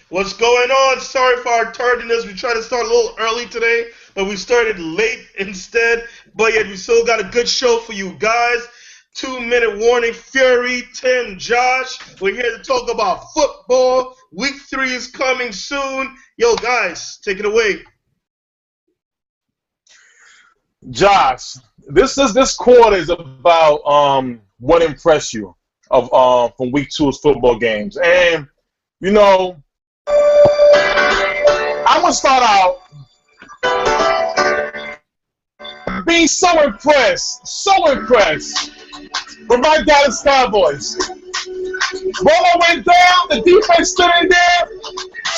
What's going on? Sorry for our tardiness. We tried to start a little early today, but we started late instead. But yet we still got a good show for you guys. 2 minute warning, Fury, Tim, Josh. We're here to talk about football. Week 3 is coming soon. Yo, guys, take it away. Josh, this quarter is about what impressed you of from week two's football games. And you know, I'm gonna start out being so impressed with my Dallas Cowboys. Romo went down, the defense stood in there.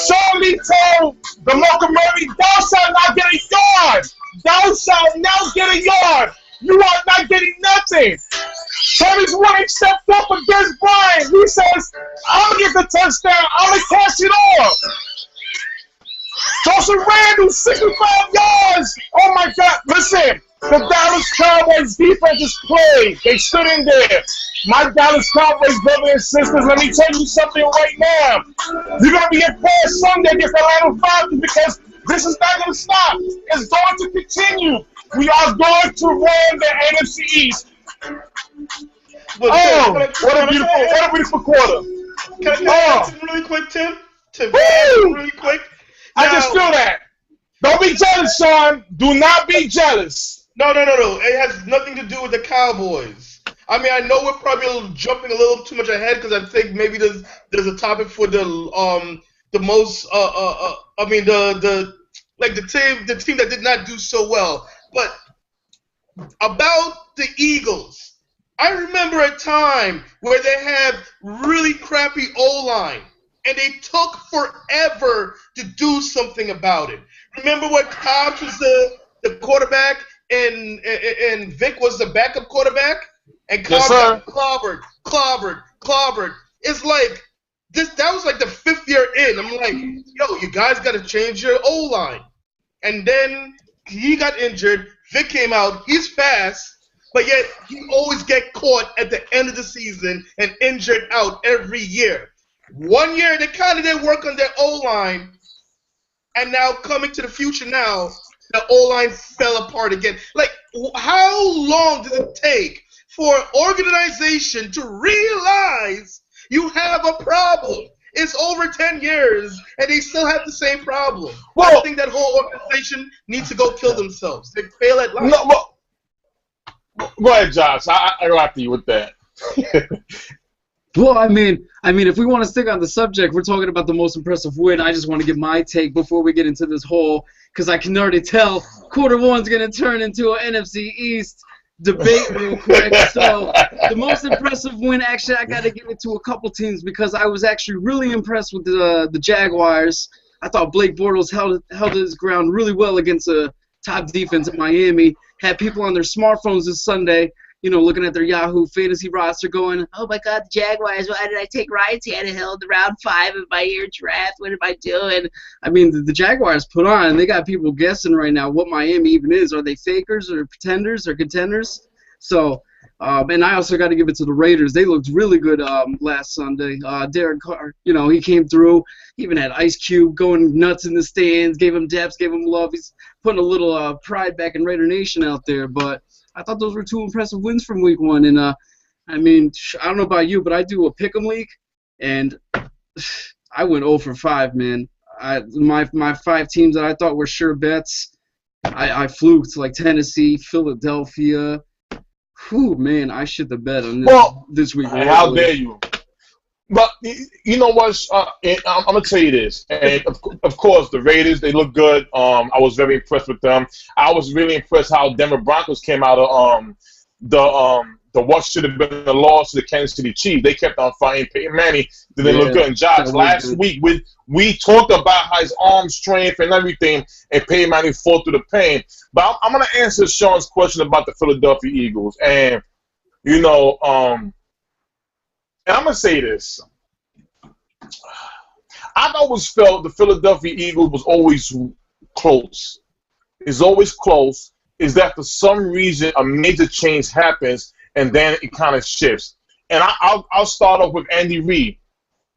Sean Lee told DeMarco Murray, thou shalt not get a yard. Thou shalt not get a yard. You are not getting nothing. Travis White stepped up against Brian. He says, I'm going to get the touchdown. I'm going to cash it off. Joseph Randall, 65 yards. Oh, my God. Listen, the Dallas Cowboys defense is played. They stood in there. My Dallas Cowboys brothers and sisters, let me tell you something right now. You're going to be impressed Sunday against the Atlanta Falcons because this is not going to stop. It's going to continue. We are going to run the NFC East. What a beautiful quarter. Can I add really quick, Tim? Really quick. I just feel that. Don't be jealous, Sean. Do not be jealous. No. It has nothing to do with the Cowboys. I mean, I know we're probably jumping a little too much ahead because I think maybe there's a topic for the most the team that did not do so well. But about the Eagles, I remember a time where they had really crappy O-line, and they took forever to do something about it. Remember when Cobbs was the quarterback and Vic was the backup quarterback? And Cobbs got clobbered. It's like that was like the 5th year in. I'm like, yo, you guys got to change your O-line. And then he got injured. Vic came out. He's fast, but yet he always get caught at the end of the season and injured out every year. 1 year, they kind of did work on their O-line, and now coming to the future now, the O-line fell apart again. Like, how long does it take for an organization to realize you have a problem? It's over 10 years, and they still have the same problem. Well, I think that whole organization needs to go kill themselves. They fail at life. Go ahead, Josh. I go after you with that. Well, I mean, if we want to stick on the subject, we're talking about the most impressive win. I just want to give my take before we get into this whole, because I can already tell quarter one's going to turn into an NFC East debate real quick. So the most impressive win, actually, I got to give it to a couple teams because I was actually really impressed with the Jaguars. I thought Blake Bortles held his ground really well against a top defense in Miami. Had people on their smartphones this Sunday, looking at their Yahoo fantasy roster going, oh, my God, the Jaguars, why did I take Ryan Tannehill in round 5 of my year draft? What am I doing? I mean, the Jaguars put on, they got people guessing right now what Miami even is. Are they fakers or pretenders or contenders? So, and I also got to give it to the Raiders. They looked really good last Sunday. Derek Carr, he came through. He even had Ice Cube going nuts in the stands, gave him depth, gave him love. He's putting a little pride back in Raider Nation out there, but I thought those were 2 impressive wins from week 1. And, I don't know about you, but I do a pick'em league, and I went 0 for 5, man. My 5 teams that I thought were sure bets, I fluked, like Tennessee, Philadelphia. Whew, man, I should have bet on this week. How dare you? But you know what? I'm going to tell you this. And of course, the Raiders, they look good. I was very impressed with them. I was really impressed how Denver Broncos came out of the what should have been a loss to the Kansas City Chiefs. They kept on fighting. Peyton Manning didn't look good. And Josh, last week, we talked about how his arm strength and everything, and Peyton Manning fought through the pain. But I'm going to answer Sean's question about the Philadelphia Eagles. And, and I'm going to say this. I've always felt the Philadelphia Eagles was always close. It's always close. Is that for some reason a major change happens and then it kind of shifts. And I'll start off with Andy Reid.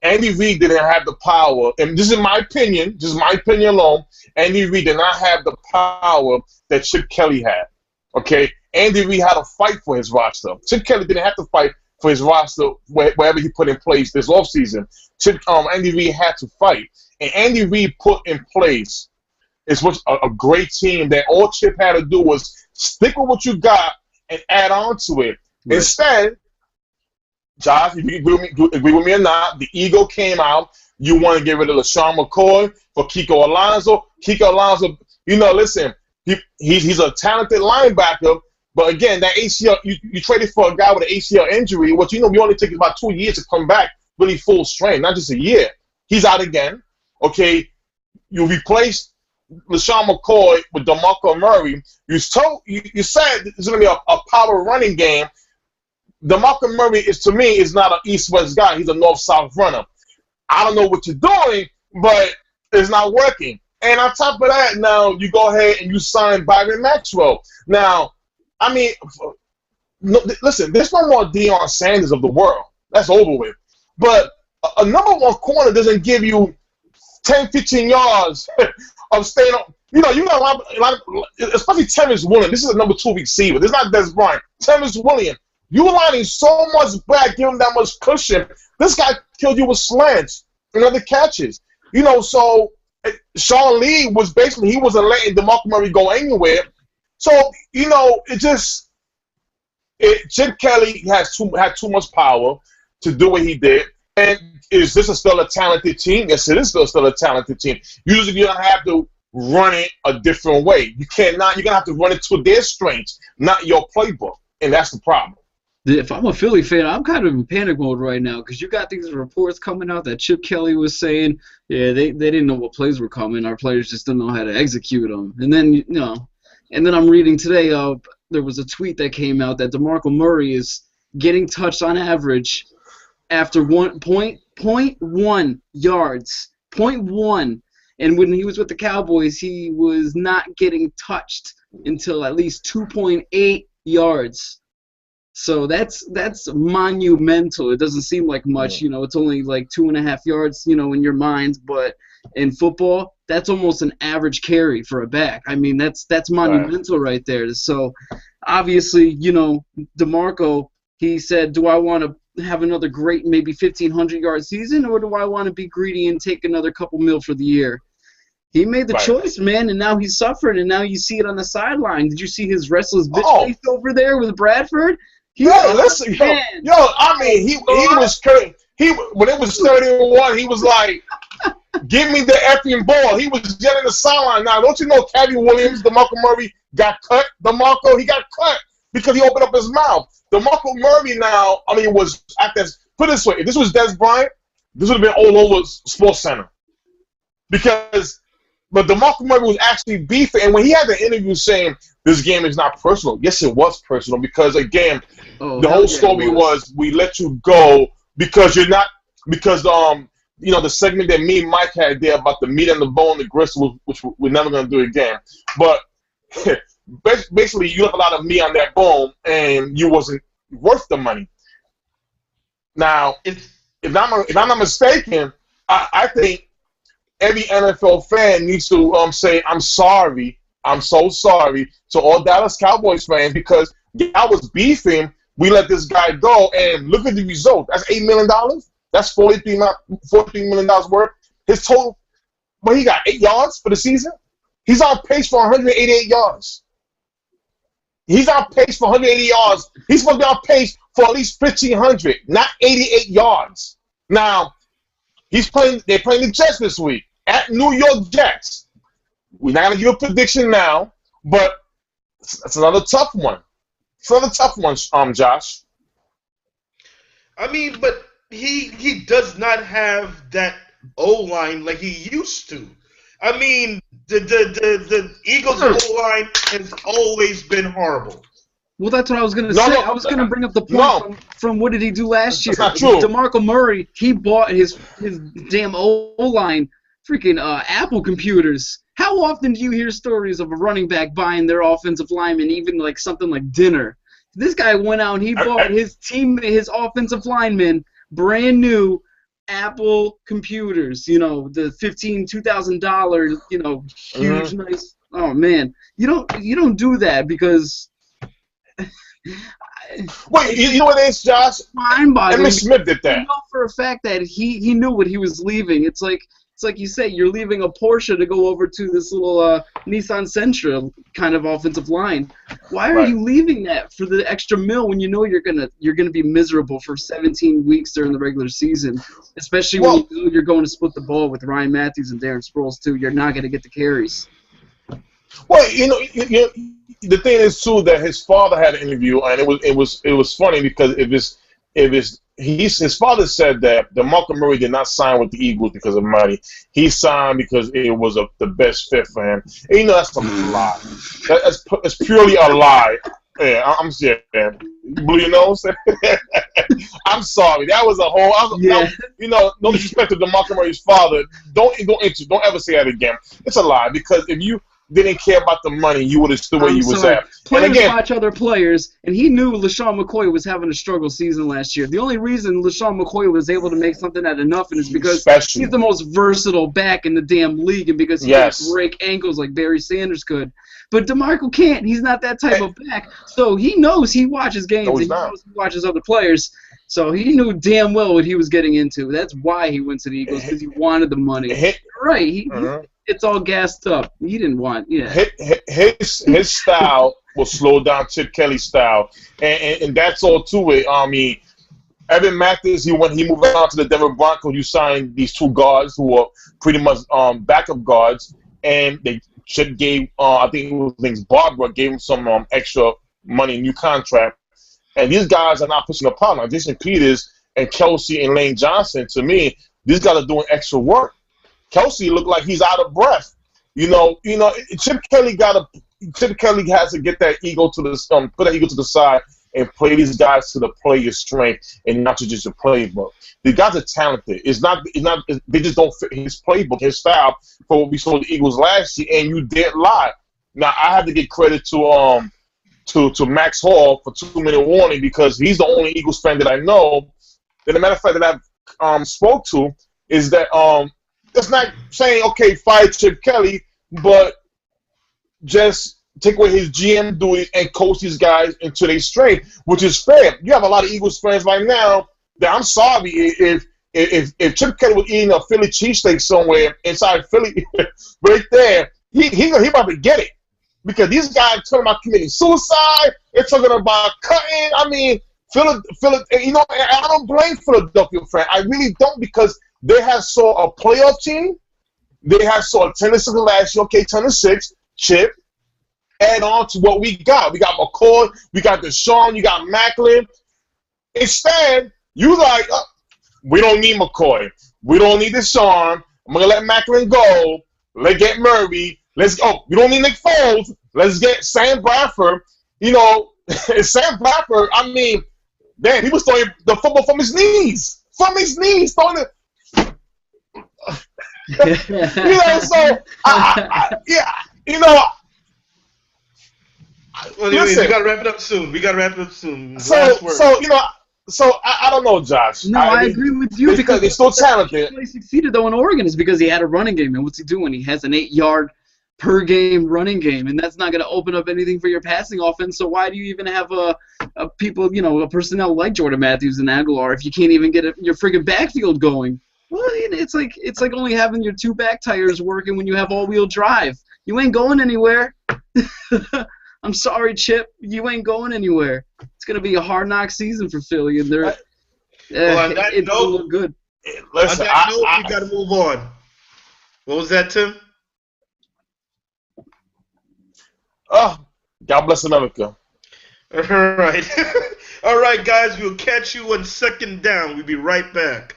Andy Reid didn't have the power, and this is my opinion, just my opinion alone. Andy Reid did not have the power that Chip Kelly had. Okay, Andy Reid had to fight for his roster. Chip Kelly didn't have to fight for his roster wherever he put in place this offseason. Andy Reid had to fight, and Andy Reid put in place a great team that all Chip had to do was stick with what you got and add on to it. Right. Instead, Josh, if you agree with me or not, the ego came out. You want to get rid of LaShawn McCoy for Kiko Alonso. Kiko Alonso, listen, he's a talented linebacker, but again, that ACL, you traded for a guy with an ACL injury, which we only take about 2 years to come back really full strength, not just a year. He's out again. Okay, you replaced LaShawn McCoy with DeMarco Murray. You said it's going to be a power running game. DeMarco Murray to me is not an east-west guy. He's a north-south runner. I don't know what you're doing, but it's not working. And on top of that, now you go ahead and you sign Byron Maxwell. Now, I mean, listen, there's no more Deion Sanders of the world. That's over with. But a number one corner doesn't give you 10, 15 yards of staying up. You got a lot of, especially Terrence Williams. This is a number 2 receiver. This is not Des Bryant. Terrence Williams. You lining so much back, giving that much cushion. This guy killed you with slants and other catches. So Sean Lee was basically, he wasn't letting DeMarco Murray go anywhere. So, Chip Kelly had too much power to do what he did. And is this still a talented team? Yes, it is still a talented team. Usually you're going to have to run it a different way. You're going to have to run it to their strengths, not your playbook. And that's the problem. If I'm a Philly fan, I'm kind of in panic mode right now because you got these reports coming out that Chip Kelly was saying, yeah, they didn't know what plays were coming. Our players just didn't know how to execute them. And then, and then I'm reading today, there was a tweet that came out that DeMarco Murray is getting touched on average after 0.1 yards. 0.1. And when he was with the Cowboys, he was not getting touched until at least 2.8 yards. So that's monumental. It doesn't seem like much, it's only like 2.5 yards, in your mind, but in football, that's almost an average carry for a back. I mean, that's monumental right there. So obviously, DeMarco, he said, do I want to have another great maybe 1,500-yard season, or do I want to be greedy and take another couple mil for the year? He made the choice, man, and now he's suffering, and now you see it on the sideline. Did you see his restless bitch face over there with Bradford? Listen, I mean, he was crazy. When it was 31, he was like, give me the effing ball. He was yelling the sideline. Now, don't you know Caddy Williams, DeMarco Murray, got cut? He got cut because he opened up his mouth. DeMarco Murray now, was at this. Put it this way, if this was Des Bryant, this would have been all over Sports Center. But DeMarco Murray was actually beefing, and when he had the interview saying this game is not personal, yes, it was personal because again, the whole story was we let you go because you're not the segment that me and Mike had there about the meat and the bone, the gristle, which we're never gonna do again. But basically, you have a lot of meat on that bone, and you wasn't worth the money. Now, if I'm not mistaken, I think every NFL fan needs to say, I'm sorry. I'm so sorry to all Dallas Cowboys fans because I was beefing. We let this guy go, and look at the result. That's $8 million. That's $43 million worth. His total, he got 8 yards for the season. He's on pace for 188 yards. He's on pace for 180 yards. He's supposed to be on pace for at least 1,500, not 88 yards. Now, they're playing the Jets this week at New York Jets. We're not going to give a prediction now, but it's another tough one. It's another tough one, Josh. I mean, but he does not have that O-line like he used to. I mean, the Eagles' O-line has always been horrible. Well, that's what I was going to say. I was going to bring up the point from what did he do last year? That's not true. DeMarco Murray, he bought his damn O-line freaking Apple computers. How often do you hear stories of a running back buying their offensive lineman, even like something like dinner? This guy went out and he bought his offensive lineman brand new Apple computers, the $2,000, huge, nice. Oh man, you don't do that because. Wait, you know what it is, Josh? Mind-boggling. Emmitt Smith did that. You know for a fact that he knew what he was leaving. It's like you say, you're leaving a Porsche to go over to this little Nissan Sentra kind of offensive line. Why are you leaving that for the extra mil when you know you're gonna be miserable for 17 weeks during the regular season? Especially when you know you're going to split the ball with Ryan Matthews and Darren Sproles too. You're not gonna get the carries. Well, the thing is too that his father had an interview, and it was funny because his father said that DeMarco Murray did not sign with the Eagles because of money. He signed because it was the best fit for him. And that's a lie. It's purely a lie. Yeah, I'm serious, man. Blew your nose? I'm sorry. That was a whole. No disrespect to DeMarco Murray's father. Don't ever say that again. It's a lie because if you didn't care about the money, you would have stood where you was at. Players watch other players, and he knew LeSean McCoy was having a struggle season last year. The only reason LeSean McCoy was able to make something out of nothing is because he's the most versatile back in the damn league, and because he can break ankles like Barry Sanders could. But DeMarco can't. He's not that type of back. So he knows he watches games, and he knows he watches other players. So he knew damn well what he was getting into. That's why he went to the Eagles, because he wanted the money. Right. It's all gassed up. He didn't want, His style will slow down Chip Kelly's style, and that's all to it. I mean, Evan Mathis, when he moved on to the Denver Broncos, you signed these two guards who were pretty much backup guards, and Chip gave, I think it was named Barbara, gave him some extra money, new contract, and these guys are not pushing the problem. Like Jason Peters and Kelsey and Lane Johnson, to me, these guys are doing extra work. Kelsey looked like he's out of breath. Chip Kelly has to get that ego to the put that ego to the side and play these guys to the player's strength and not to just a playbook. The guys are talented. They just don't fit his playbook, his style for what we saw the Eagles last year. And you did lie. Now I have to give credit to Max Hall for 2-minute warning because he's the only Eagles fan that I know. And the matter of fact that I've spoke to is that it's not saying, okay, fire Chip Kelly, but just take away his GM duties and coach these guys into their strength, which is fair. You have a lot of Eagles fans right now that I'm sorry if Chip Kelly was eating a Philly cheesesteak somewhere inside Philly, right there, he about to get it. Because these guys talking about committing suicide, they're talking about cutting. I mean, I don't blame Philadelphia fans. I really don't, because they have saw a playoff team. They have saw a 10-6 last year. Okay, 10-6. Chip. Add on to what we got. We got McCoy. We got Deshaun. You got Macklin. Instead, you like, we don't need McCoy. We don't need Deshaun. I'm gonna let Macklin go. Let's get Murray. Let's go. We don't need Nick Foles. Let's get Sam Bradford. Sam Bradford. I mean, man, he was throwing the football from his knees. From his knees, throwing it. Well, listen, we gotta wrap it up soon. So I don't know, Josh. No, I agree with you because he's still talented. He succeeded though in Oregon is because he had a running game, and what's he doing? He has an 8-yard per game running game, and that's not going to open up anything for your passing offense. So why do you even have a personnel like Jordan Matthews and Aguilar if you can't even get your friggin' backfield going? Well, it's like only having your 2 back tires working when you have all-wheel drive. You ain't going anywhere. I'm sorry, Chip. You ain't going anywhere. It's going to be a hard-knock season for Philly, and it don't look good. Listen, on that note, we got to move on. What was that, Tim? Oh, God bless America. All right. All right, guys. We'll catch you on second down. We'll be right back.